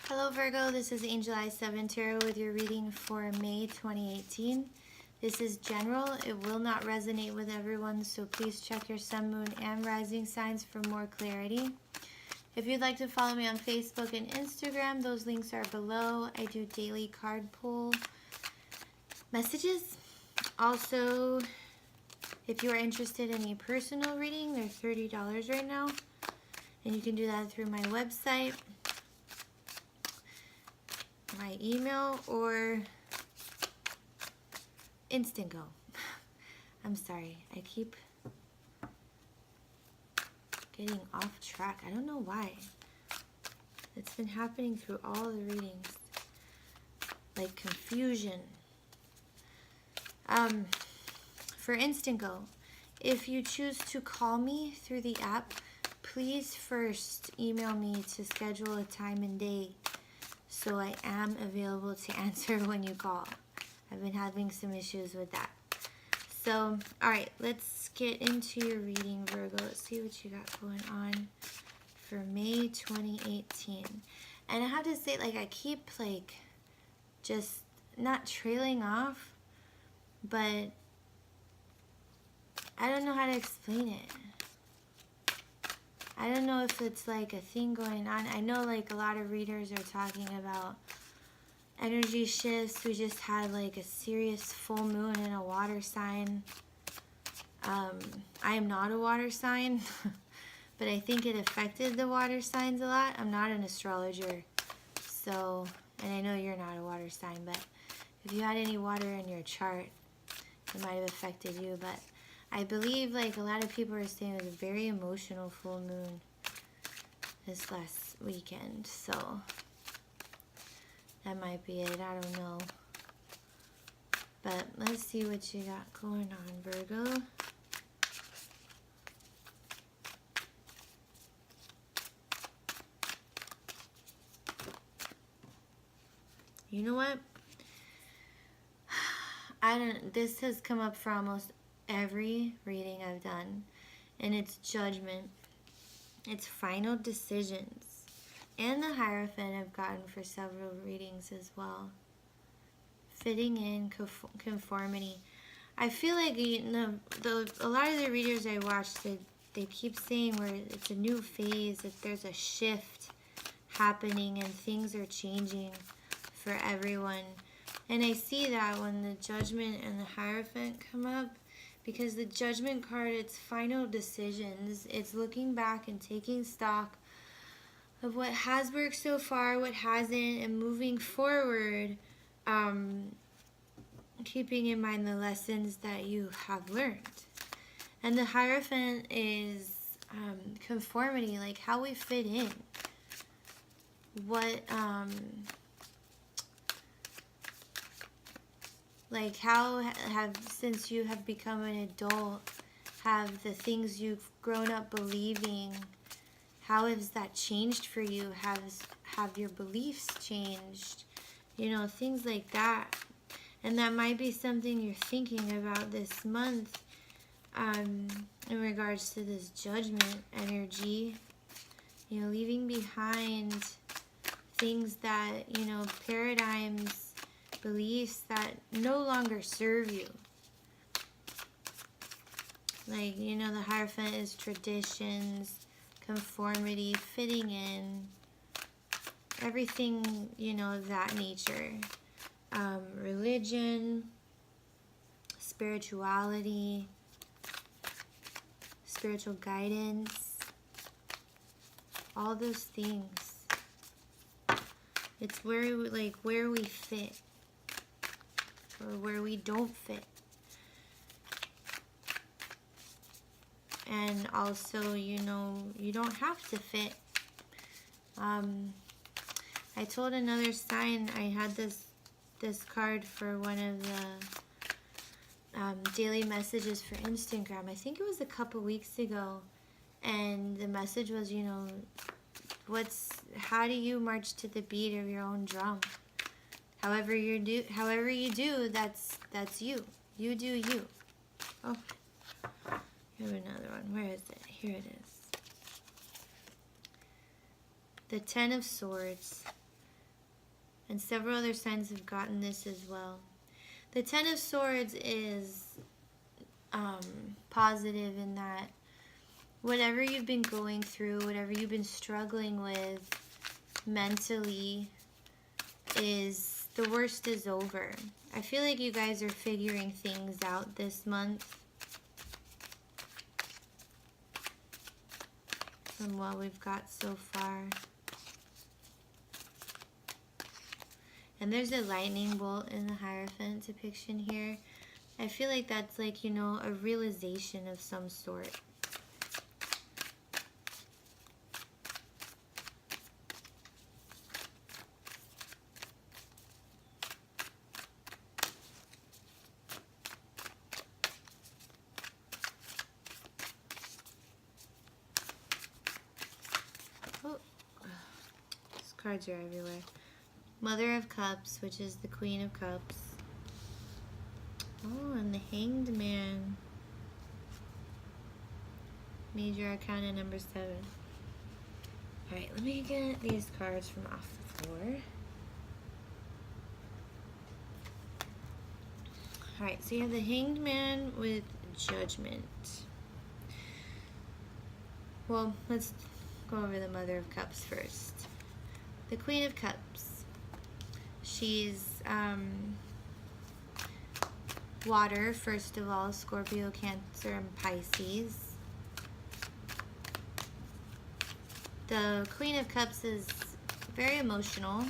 Hello Virgo, this is Angel Eye 7 Tarot with your reading for May 2018. This is general. It will not resonate with everyone, so please check your sun, moon, and rising signs for more clarity. If you'd like to follow me on Facebook and Instagram, those links are below. I do daily card pull messages. Also, if you are interested in a personal reading, they're $30 right now, and you can do that through my website, my email, or Instantgo. I'm sorry, I keep getting off track. I don't know why. It's been happening through all the readings. Like confusion. For Instantgo, if you choose to call me through the app, please first email me to schedule a time and day so I am available to answer when you call. I've been having some issues with that. So, alright, let's get into your reading, Virgo. Let's see what you got going on for May 2018. And I have to say, like, I keep, like, just not trailing off, but I don't know how to explain it. I don't know if it's like a thing going on. I know like a lot of readers are talking about energy shifts. We just had like a serious full moon in a water sign. I am not a water sign, but I think it affected the water signs a lot. I'm not an astrologer, so, and I know you're not a water sign, but if you had any water in your chart, it might have affected you. But I believe like a lot of people are saying it was a very emotional full moon this last weekend, so that might be it. I don't know. But let's see what you got going on, Virgo. You know what? This has come up for almost every reading I've done, and it's judgment. It's final decisions. And the Hierophant I've gotten for several readings as well. Fitting in, conformity. I feel like a lot of the readers I watch, they keep saying where it's a new phase, that there's a shift happening and things are changing for everyone. And I see that when the Judgment and the Hierophant come up, because the Judgment card, it's final decisions. It's looking back and taking stock of what has worked so far, what hasn't, and moving forward, keeping in mind the lessons that you have learned. And the Hierophant is conformity, like how we fit in. What, like how since you have become an adult, have the things you've grown up believing, how has that changed for you? Have your beliefs changed? You know, things like that. And that might be something you're thinking about this month in regards to this Judgment energy. You know, leaving behind things that, you know, paradigms, beliefs that no longer serve you. Like, you know, the Hierophant is traditions, conformity, fitting in, everything, you know, of that nature. Religion, spirituality, spiritual guidance, all those things. It's where we fit or where we don't fit. And also, you know, you don't have to fit. I told another sign, I had this card for one of the daily messages for Instagram. I think it was a couple weeks ago, and the message was, you know, how do you march to the beat of your own drum? However you do, that's you. You do you. Oh, here's another one. Where is it? Here it is. The Ten of Swords. And several other signs have gotten this as well. The Ten of Swords is positive in that whatever you've been going through, whatever you've been struggling with mentally, is the worst is over. I feel like you guys are figuring things out this month from what we've got so far. And there's a lightning bolt in the Hierophant depiction here. I feel like that's like, you know, a realization of some sort. Oh, these cards are everywhere. Mother of Cups, which is the Queen of Cups. Oh, and the Hanged Man. Major Arcana number 7. Alright, let me get these cards from off the floor. Alright, so you have the Hanged Man with Judgment. Well, let's go over the Mother of Cups first. The Queen of Cups. She's water, first of all, Scorpio, Cancer, and Pisces. The Queen of Cups is very emotional,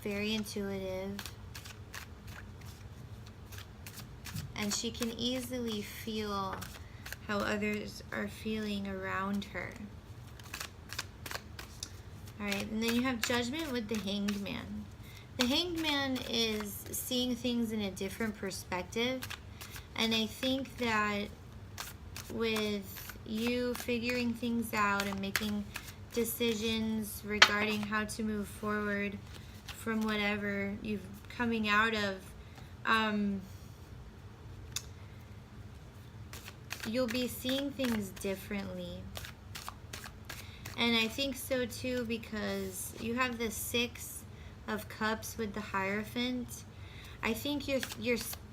very intuitive, and she can easily feel how others are feeling around her. Alright, and then you have Judgment with the Hanged Man. The Hanged Man is seeing things in a different perspective, and I think that with you figuring things out and making decisions regarding how to move forward from whatever you've coming out of, you'll be seeing things differently. And I think so too, because you have the Six of Cups with the Hierophant. I think you're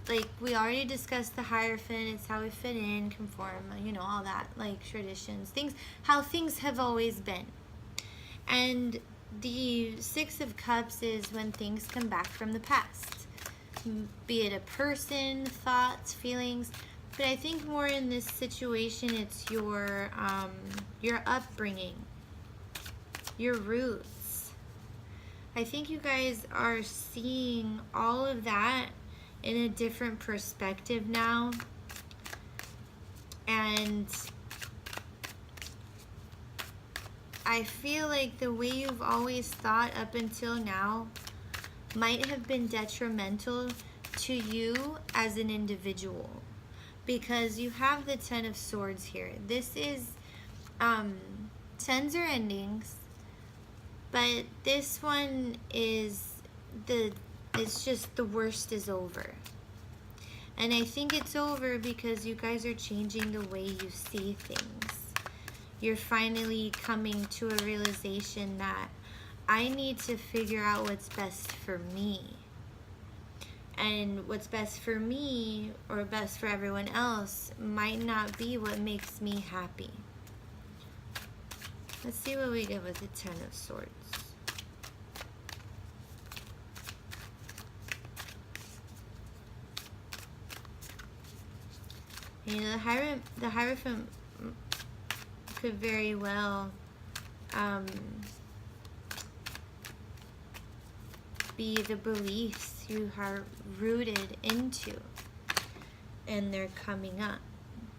like, we already discussed the Hierophant. It's how we fit in, conform, you know, all that, like traditions, things, how things have always been. And the Six of Cups is when things come back from the past, be it a person, thoughts, feelings. But I think more in this situation, it's your upbringing, your roots. I think you guys are seeing all of that in a different perspective now. And I feel like the way you've always thought up until now might have been detrimental to you as an individual. Because you have the Ten of Swords here. This is, tens are endings. But this one is it's just the worst is over. And I think it's over because you guys are changing the way you see things. You're finally coming to a realization that I need to figure out what's best for me. And what's best for me or best for everyone else might not be what makes me happy. Let's see what we get with the Ten of Swords. You know, the Hierophant could very well be the beliefs you are rooted into, and they're coming up.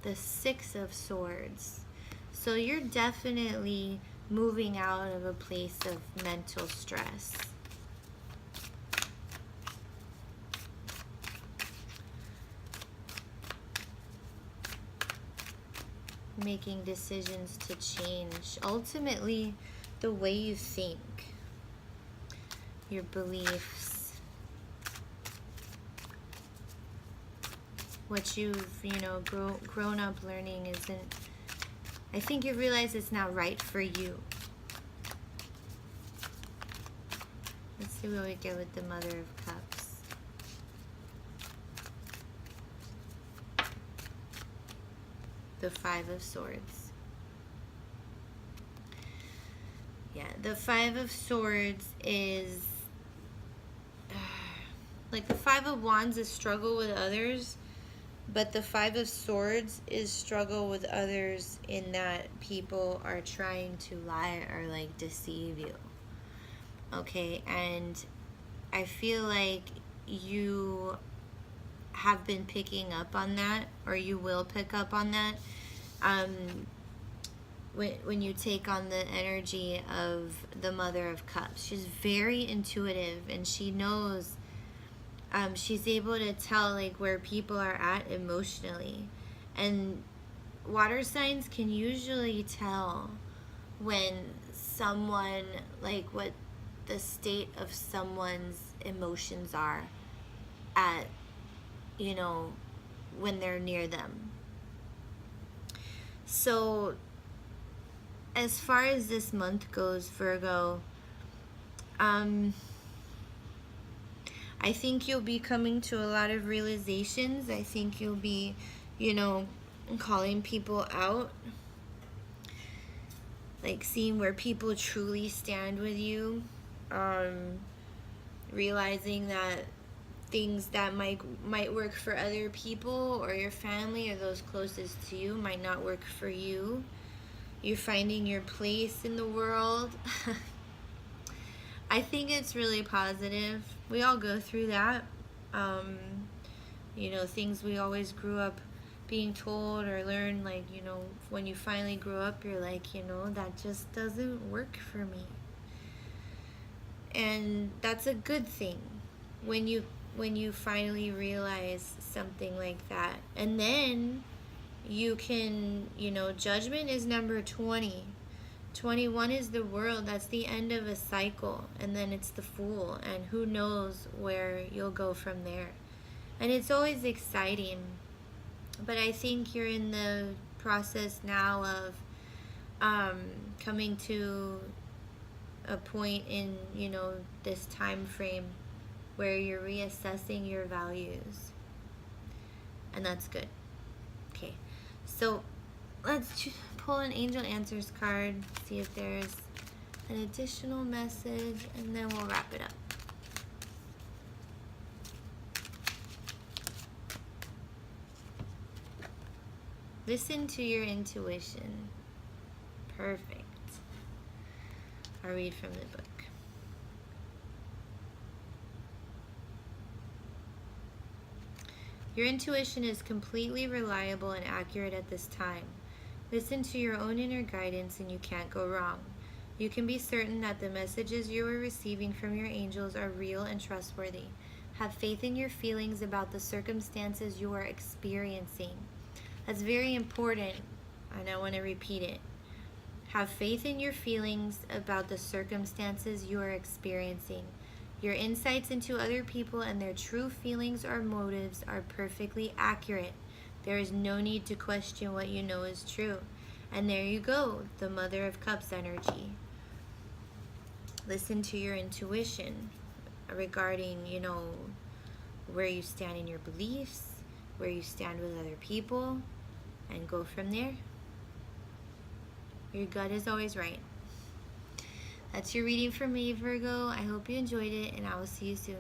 The Six of Swords. So you're definitely moving out of a place of mental stress. Making decisions to change ultimately the way you think, your beliefs, what you've, you know, grown up learning isn't, I think you realize it's not right for you. Let's see what we get with the Mother of Cups. The Five of Swords. Yeah, the Five of Swords is like the Five of Wands is struggle with others, but the Five of Swords is struggle with others in that people are trying to lie or like deceive you. Okay, and I feel like you have been picking up on that, or you will pick up on that when you take on the energy of the Mother of Cups. She's very intuitive, and she knows, she's able to tell like where people are at emotionally. And water signs can usually tell when someone, like what the state of someone's emotions are at, you know, when they're near them. So as far as this month goes, Virgo, I think you'll be coming to a lot of realizations. I think you'll be, you know, calling people out, like seeing where people truly stand with you, realizing that things that might work for other people or your family or those closest to you might not work for you. You're finding your place in the world. I think it's really positive. We all go through that. You know, things we always grew up being told or learned, like, you know, when you finally grow up, you're like, you know, that just doesn't work for me. And that's a good thing when you finally realize something like that. And then you can, you know, judgment is number 20. 21 is the world. That's the end of a cycle. And then it's the Fool. And who knows where you'll go from there. And it's always exciting. But I think you're in the process now of coming to a point in, you know, this time frame where you're reassessing your values. And that's good. Okay. So let's pull an Angel Answers card, see if there's an additional message, and then we'll wrap it up. Listen to your intuition. Perfect. I'll read from the book. Your intuition is completely reliable and accurate at this time. Listen to your own inner guidance and you can't go wrong. You can be certain that the messages you are receiving from your angels are real and trustworthy. Have faith in your feelings about the circumstances you are experiencing. That's very important, and I want to repeat it. Have faith in your feelings about the circumstances you are experiencing. Your insights into other people and their true feelings or motives are perfectly accurate. There is no need to question what you know is true. And there you go, the Mother of Cups energy. Listen to your intuition regarding, you know, where you stand in your beliefs, where you stand with other people, and go from there. Your gut is always right. That's your reading for me, Virgo. I hope you enjoyed it, and I will see you soon.